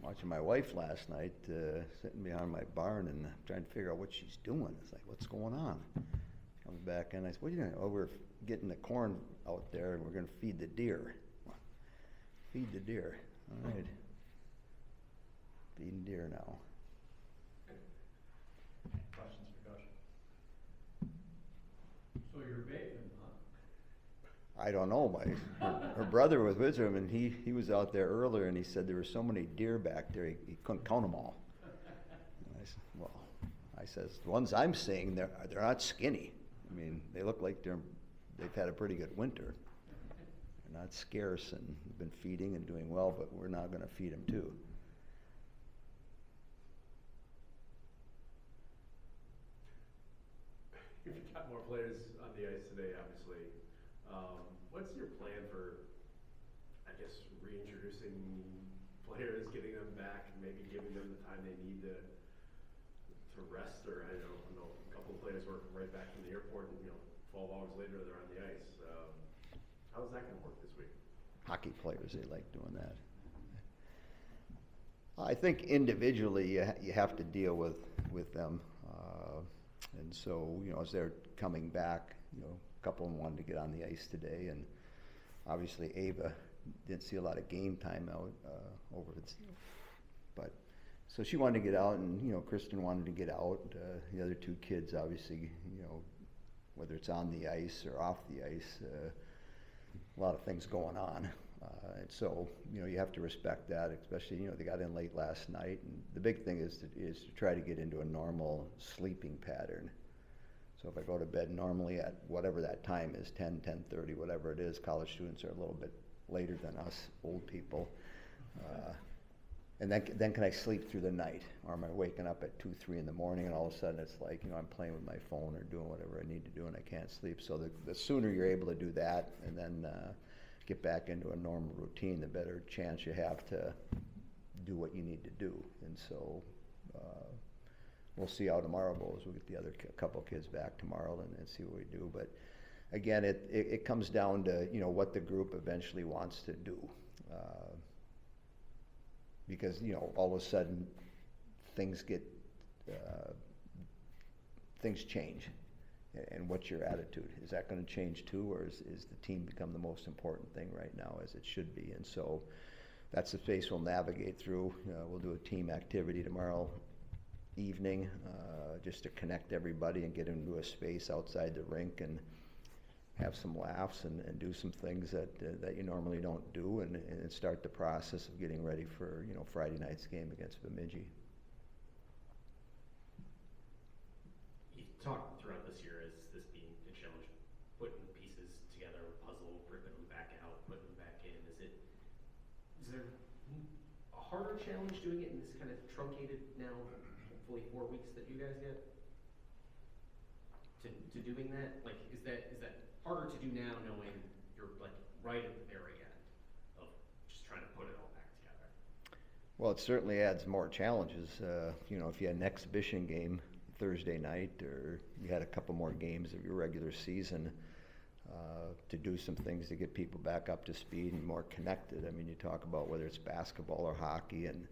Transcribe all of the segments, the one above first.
watching my wife last night, sitting behind my barn and trying to figure out what she's doing. It's like, what's going on? Comes back in, I said, what are you doing? Oh, we're getting the corn out there and we're going to feed the deer. Feed the deer. All right. Feeding deer now. Questions for Coach? So you're bathing, huh? I don't know. Her brother was with him, and he was out there earlier, and he said there were so many deer back there, he couldn't count them all. And I said, well, I says, the ones I'm seeing, they're not skinny. I mean, they look like they've had a pretty good winter. They're not scarce, and we've been feeding and doing well, but we're not going to feed them too. You've got more players on the ice today, obviously. What's your plan for, I guess, reintroducing players, getting them back, maybe giving them the time they need to rest? Or I know a couple of players working right back from the airport, and 12 hours later they're on the ice. How's that going to work this week? Hockey players, they like doing that. I think individually you have to deal with them. And so, as they're coming back, a couple of them wanted to get on the ice today, and obviously Ava didn't see a lot of game time out over it. But so she wanted to get out, and Kristen wanted to get out. The other two kids, obviously, whether it's on the ice or off the ice, a lot of things going on. And so, you have to respect that, especially, they got in late last night. And the big thing is to try to get into a normal sleeping pattern. So if I go to bed normally at whatever that time is, 10, 10:30, whatever it is, college students are a little bit later than us old people. And then can I sleep through the night? Or am I waking up at 2, 3 in the morning, and all of a sudden it's like, I'm playing with my phone or doing whatever I need to do and I can't sleep. So the sooner you're able to do that and then get back into a normal routine, the better chance you have to do what you need to do. And so we'll see how tomorrow goes. We'll get the other couple kids back tomorrow and see what we do. But again, it comes down to what the group eventually wants to do, because all of a sudden things change. And what's your attitude? Is that going to change too, or is the team become the most important thing right now, as it should be? And so that's the phase we'll navigate through. We'll do a team activity tomorrow evening, just to connect everybody and get into a space outside the rink and have some laughs and do some things that you normally don't do, and start the process of getting ready for Friday night's game against Bemidji. You've talked throughout this year as this being a challenge, putting pieces together, a puzzle, ripping them back out, putting them back in. Is there a harder challenge doing it in this kind of truncated now, hopefully 4 weeks that you guys get to doing that? Like, is that harder to do now, knowing you're like right at the very end of just trying to put it all back together? Well, it certainly adds more challenges. If you had an exhibition game Thursday night, or you had a couple more games of your regular season, to do some things to get people back up to speed and more connected. I mean, you talk about whether it's basketball or hockey, and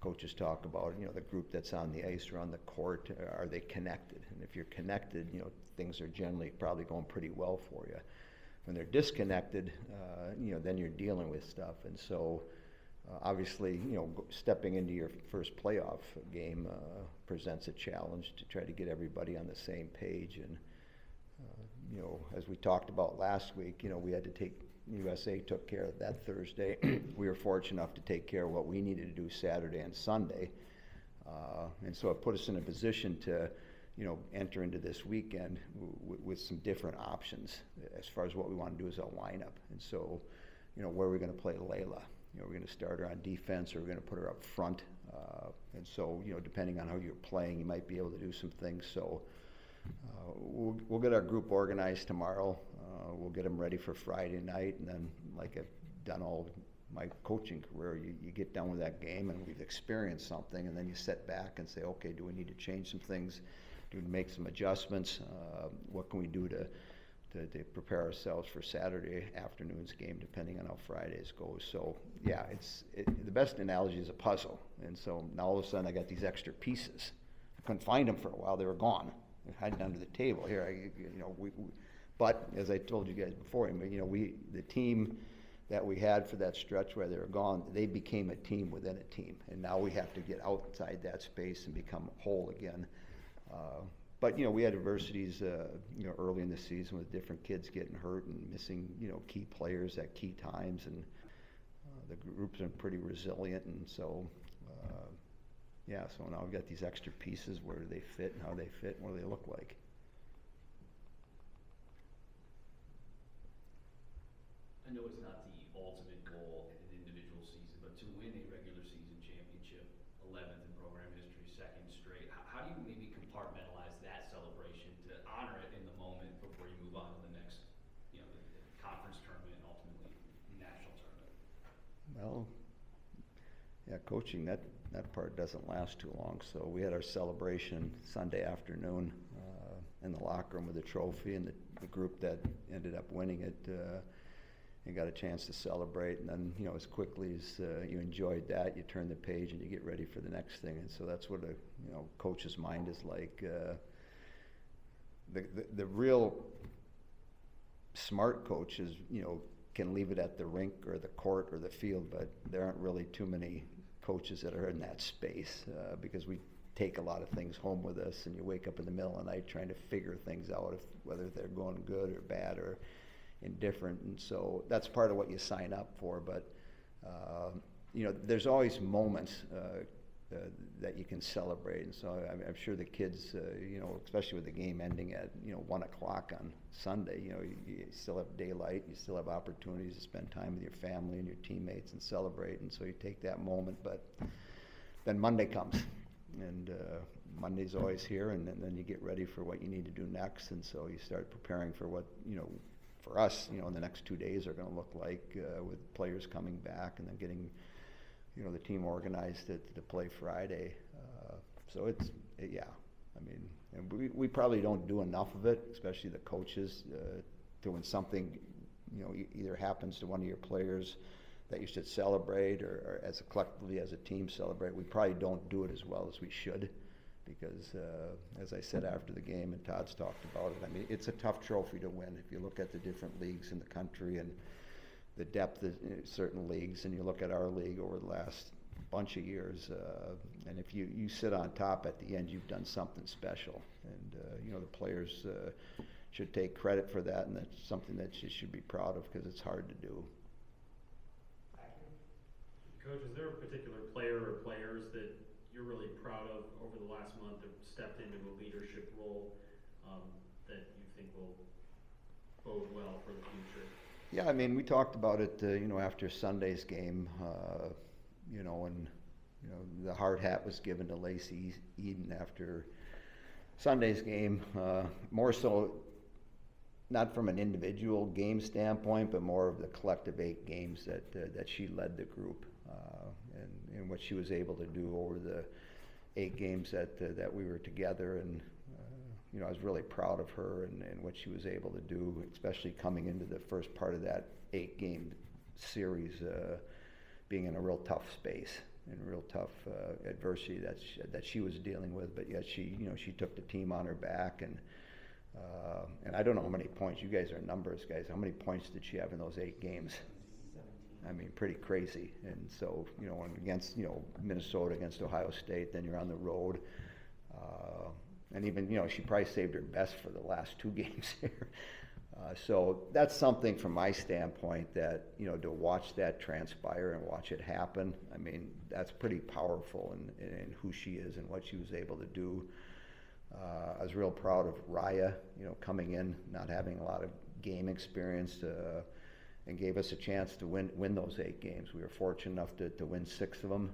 coaches talk about, the group that's on the ice or on the court, are they connected? And if you're connected, things are generally probably going pretty well for you. When they're disconnected, then you're dealing with stuff. And so, obviously, stepping into your first playoff game presents a challenge to try to get everybody on the same page. And, as we talked about last week, we had to take, USA took care of that Thursday. We were fortunate enough to take care of what we needed to do Saturday and Sunday. And so it put us in a position to, enter into this weekend with some different options as far as what we want to do as a lineup. And so, where are we going to play Layla? We're going to start her on defense, or we're going to put her up front. And so, depending on how you're playing, you might be able to do some things. So we'll get our group organized tomorrow. We'll get them ready for Friday night. And then, like I've done all my coaching career, you get done with that game and we've experienced something, and then you sit back and say, okay, do we need to change some things? Do we make some adjustments? What can we do to to prepare ourselves for Saturday afternoon's game, depending on how Fridays goes. So yeah, the best analogy is a puzzle. And so now all of a sudden I got these extra pieces. I couldn't find them for a while; they were gone. They're hiding under the table here. But as I told you guys before, the team that we had for that stretch where they were gone, they became a team within a team, and now we have to get outside that space and become whole again. But we had adversities, early in the season with different kids getting hurt and missing, key players at key times, and the group's been pretty resilient, and so. So now we've got these extra pieces. Where do they fit, and how they fit, and what do they look like? I know it's not the ultimate goal in an individual season, but to win a regular season championship, 11th in program history, second straight, how do you maybe compartmentalize that celebration to honor it in the moment before you move on to the next, the conference tournament and ultimately national tournament? Well, yeah, coaching, that part doesn't last too long. So we had our celebration Sunday afternoon in the locker room with the trophy, and the group that ended up winning it and got a chance to celebrate. And then, as quickly as you enjoyed that, you turn the page and you get ready for the next thing. And so that's what a coach's mind is like. The real smart coaches, can leave it at the rink or the court or the field, but there aren't really too many coaches that are in that space because we take a lot of things home with us, and you wake up in the middle of the night trying to figure things out, whether they're going good or bad or indifferent. And so that's part of what you sign up for. But there's always moments that you can celebrate. And so I'm sure the kids, especially with the game ending at 1 o'clock on Sunday, you still have daylight, you still have opportunities to spend time with your family and your teammates and celebrate. And so you take that moment. But then Monday comes, and Monday's always here, and then you get ready for what you need to do next. And so you start preparing for what for us, in the next 2 days are going to look like with players coming back, and then getting the team organized to play Friday. So and we probably don't do enough of it, especially the coaches, to when something, either happens to one of your players that you should celebrate, or as collectively as a team celebrate. We probably don't do it as well as we should, because as I said after the game, and Todd's talked about it, it's a tough trophy to win. If you look at the different leagues in the country and the depth in certain leagues, and you look at our league over the last bunch of years, and if you sit on top at the end, you've done something special. And the players should take credit for that, and that's something that you should be proud of, because it's hard to do. Coach, is there a particular player or players that you're really proud of over the last month that stepped into a leadership role that you think will bode well for the future? Yeah, we talked about it, after Sunday's game, when, the hard hat was given to Lacey Eden after Sunday's game, more so not from an individual game standpoint, but more of the collective 8 games that she led the group, and what she was able to do over the 8 games that we were together. And I was really proud of her and what she was able to do, especially coming into the first part of that 8-game series, being in a real tough space and real tough adversity that she was dealing with. But yet she took the team on her back, and I don't know how many points. You guys are numbers guys. How many points did she have in those 8 games? Pretty crazy. And so, against, Minnesota, against Ohio State, then you're on the road. And even, she probably saved her best for the last 2 games here. So that's something from my standpoint that, to watch that transpire and watch it happen, that's pretty powerful in who she is and what she was able to do. I was real proud of Raya, coming in, not having a lot of game experience, and gave us a chance to win those 8 games. We were fortunate enough to win 6 of them.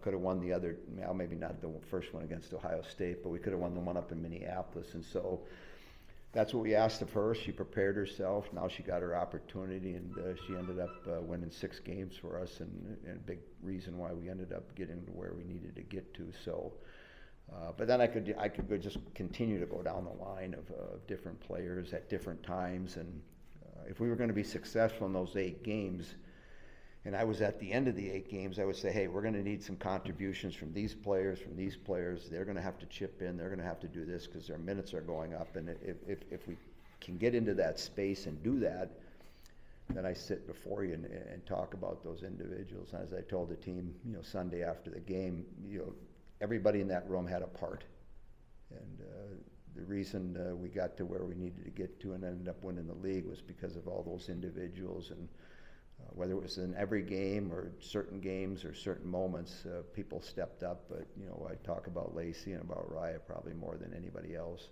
Could have won the other, maybe not the first one against Ohio State, but we could have won the one up in Minneapolis. And so that's what we asked of her. She prepared herself. Now she got her opportunity, and she ended up winning 6 games for us, and a big reason why we ended up getting to where we needed to get to. So But then I could go just continue to go down the line of different players at different times, and if we were going to be successful in those 8 games, and I was at the end of the 8 games, I would say, hey, we're going to need some contributions from these players, They're going to have to chip in. They're going to have to do this because their minutes are going up. And if we can get into that space and do that, then I sit before you and talk about those individuals. And as I told the team, Sunday after the game, everybody in that room had a part. And the reason we got to where we needed to get to and ended up winning the league was because of all those individuals. And whether it was in every game or certain games or certain moments, people stepped up. But, I talk about Lacey and about Raya probably more than anybody else.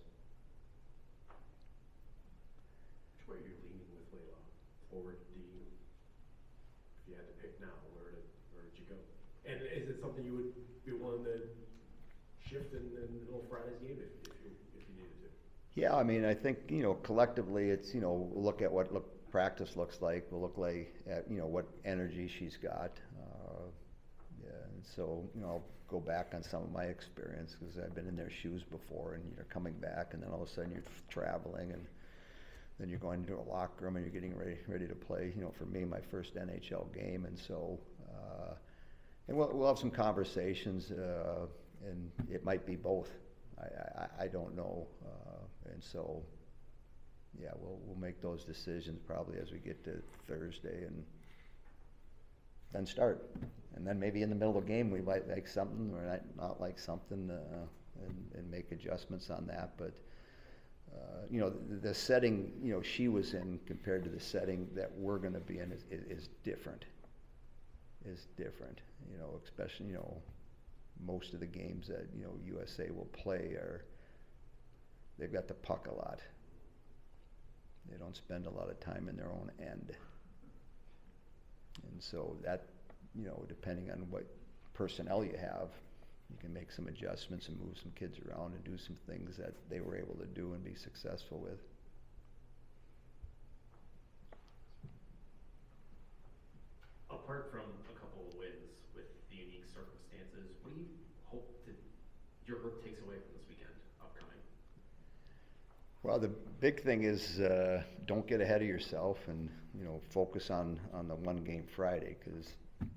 Which way are you leaning with Layla? Forward, D? If you had to pick now, where did you go? And is it something you would be willing to shift in the middle of Friday's game if you needed to? Yeah, I mean, I think, collectively it's, we'll look at what practice looks like. We'll look like at, what energy she's got. And so, I'll go back on some of my experience because I've been in their shoes before, and you're coming back and then all of a sudden you're traveling and then you're going into a locker room and you're getting ready to play, for me, my first NHL game. And so, and we'll have some conversations, and it might be both. I don't know. And so, yeah, we'll make those decisions probably as we get to Thursday and then start. And then maybe in the middle of the game we might like something or not like something and make adjustments on that. But, the setting, she was in compared to the setting that we're going to be in is different. Especially, most of the games that, USA will play they've got the puck a lot. They don't spend a lot of time in their own end. And so that, depending on what personnel you have, you can make some adjustments and move some kids around and do some things that they were able to do and be successful with. Apart from a couple of wins with the unique circumstances, what do you hope that your group takes away from this weekend upcoming? Well, the big thing is don't get ahead of yourself and, focus on the one game Friday because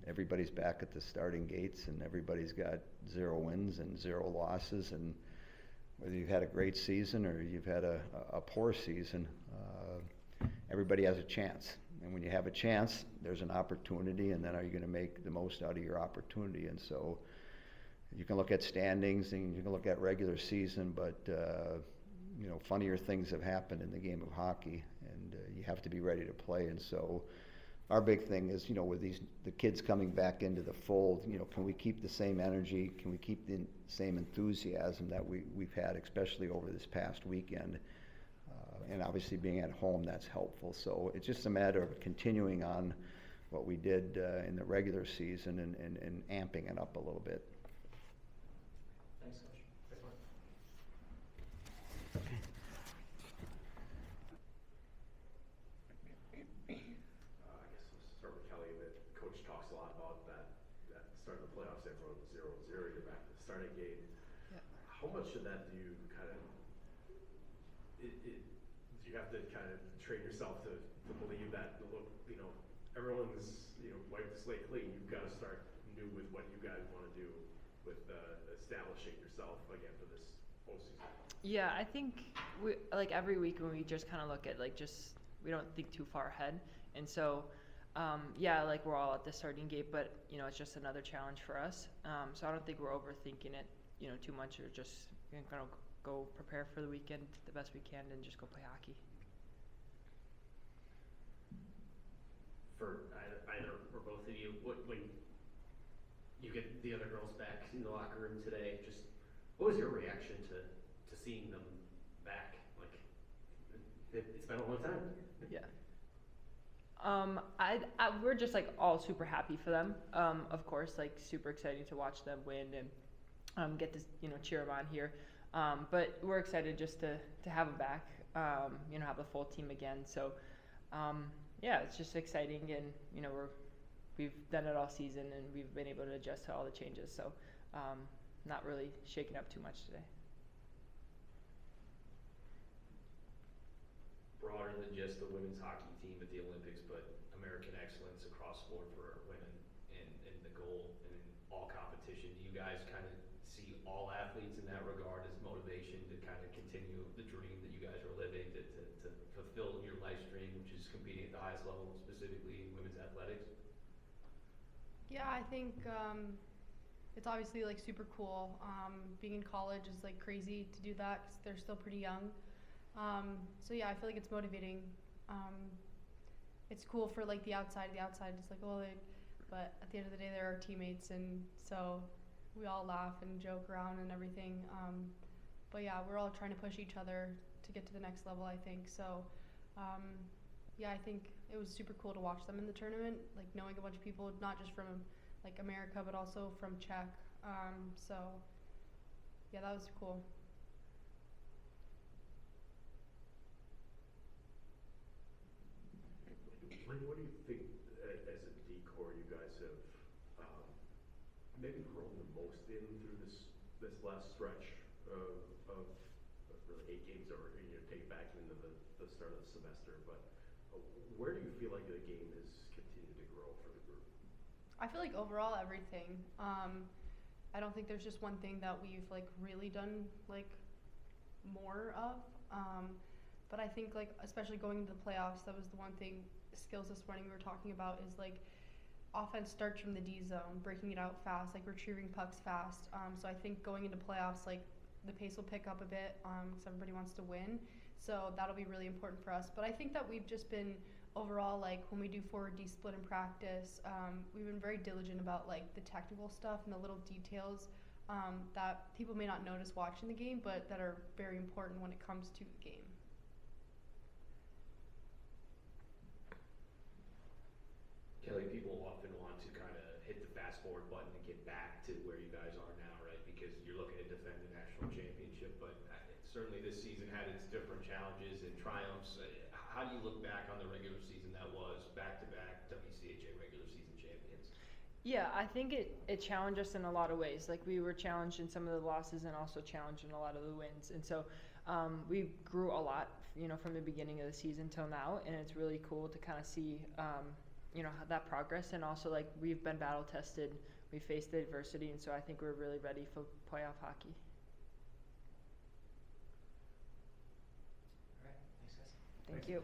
everybody's back at the starting gates and everybody's got 0 wins and 0 losses. And whether you've had a great season or you've had a poor season, everybody has a chance. And when you have a chance, there's an opportunity, and then are you going to make the most out of your opportunity? And so you can look at standings and you can look at regular season, but funnier things have happened in the game of hockey, and you have to be ready to play. And so our big thing is, with the kids coming back into the fold, can we keep the same energy? Can we keep the same enthusiasm that we've had, especially over this past weekend? And obviously being at home, that's helpful. So it's just a matter of continuing on what we did in the regular season and amping it up a little bit. Thanks, Coach. Excellent. I guess let's start with Kelly a bit. Coach talks a lot about that start of the playoffs, everyone 0-0, you're back to the starting gate. Yeah. How much of that do you kind of, do you have to kind of train yourself to believe that, look, everyone's, wiped the slate clean, you've got to start new with what you guys want to do with establishing yourself again for this postseason? Yeah, I think we every week when we just kind of look at we don't think too far ahead, and so we're all at the starting gate, but it's just another challenge for us. So I don't think we're overthinking it, too much, or just gonna go prepare for the weekend the best we can and just go play hockey. For either or both of you, when you get the other girls back in the locker room today, just what was your reaction to seeing them back? Like, it's been a long time. Yeah. We're just all super happy for them. Of course, super exciting to watch them win and get to cheer them on here. But we're excited just to have them back. Have the full team again. So, it's just exciting, and we've done it all season, and we've been able to adjust to all the changes. So, not really shaking up too much today. Broader than just the women's hockey team at the Olympics, but American excellence across the board for women and the goal and in all competition. Do you guys kind of see all athletes in that regard as motivation to kind of continue the dream that you guys are living, to fulfill your life's dream, which is competing at the highest level, specifically in women's athletics? Yeah, I think it's obviously like super cool. Being in college is like crazy to do that because they're still pretty young. So yeah, I feel like it's motivating. It's cool for like the outside. The outside is like, well, but at the end of the day, they're our teammates, and so we all laugh and joke around and everything. But yeah, we're all trying to push each other to get to the next level, I think. So yeah, I think it was super cool to watch them in the tournament, like knowing a bunch of people, not just from like America, but also from Czech. So yeah, that was cool. Laney, what do you think as a decor you guys have maybe grown the most in through this last stretch of really 8 games, or take it back into the start of the semester, but where do you feel like the game has continued to grow for the group? I feel like overall everything. I don't think there's just one thing that we've like really done like more of. But I think like especially going into the playoffs, that was the one thing, skills this morning we were talking about, is like offense starts from the D zone, breaking it out fast, like retrieving pucks fast. So I think going into playoffs, like the pace will pick up a bit because everybody wants to win. So that'll be really important for us. But I think that we've just been overall, like when we do forward D split in practice, we've been very diligent about like the technical stuff and the little details that people may not notice watching the game, but that are very important when it comes to the game. Kelly, people often want to kind of hit the fast forward button and get back to where you guys are now, right? Because you're looking to defend the national championship, but certainly this season had its different challenges and triumphs. How do you look back on the regular season that was back-to-back WCHA regular season champions? Yeah, I think it challenged us in a lot of ways. Like we were challenged in some of the losses and also challenged in a lot of the wins. And so we grew a lot, from the beginning of the season till now, and it's really cool to kind of see that progress. And also like we've been battle tested, we faced the adversity, and so I think we're really ready for playoff hockey. All right, thanks guys. Thank you.